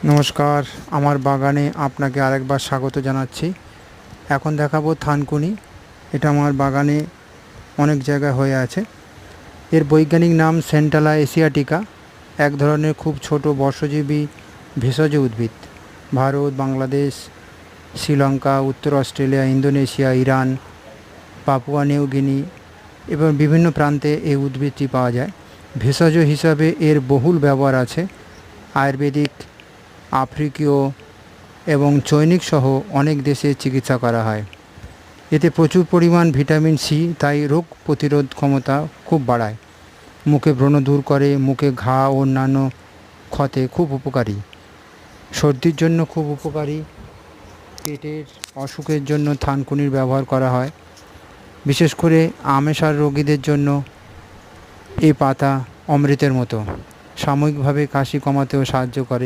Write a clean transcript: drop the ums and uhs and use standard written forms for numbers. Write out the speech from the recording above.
নমস্কার, আমার বাগানে আপনাকে আরেকবার স্বাগত জানাচ্ছি। এখন দেখাবো থানকুনি। এটা আমার বাগানে অনেক জায়গায় হয়ে আছে। এর বৈজ্ঞানিক নাম সেন্টালা এশিয়াটিকা। এক ধরনের খুব ছোট বর্ষজীবী ভেষজ উদ্ভিদ। ভারত, বাংলাদেশ, শ্রীলঙ্কা, উত্তর Australia, Indonesia, Iran, Papua New Guinea এবং বিভিন্ন প্রান্তে এই উদ্ভিদটি পাওয়া যায়। ভেষজ হিসাবে এর বহুল ব্যবহার আছে। আয়ুর্বেদিক, আফ্রিকীয় এবং চৈনিক সহ অনেক দেশে চিকিৎসা করা হয়। এতে প্রচুর পরিমাণ ভিটামিন সি, তাই রোগ প্রতিরোধ ক্ষমতা খুব বাড়ায়। মুখে ব্রণ দূর করে, মুখে ঘা ও অন্যান্য ক্ষতে খুব উপকারী। সর্দির জন্য খুব উপকারী। পেটের অসুখের জন্য থানকুনির ব্যবহার করা হয়। বিশেষ করে আমাশার রোগীদের জন্য এই পাতা অমৃতের মতো। সাময়িকভাবে কাশি কমাতেও সাহায্য করে।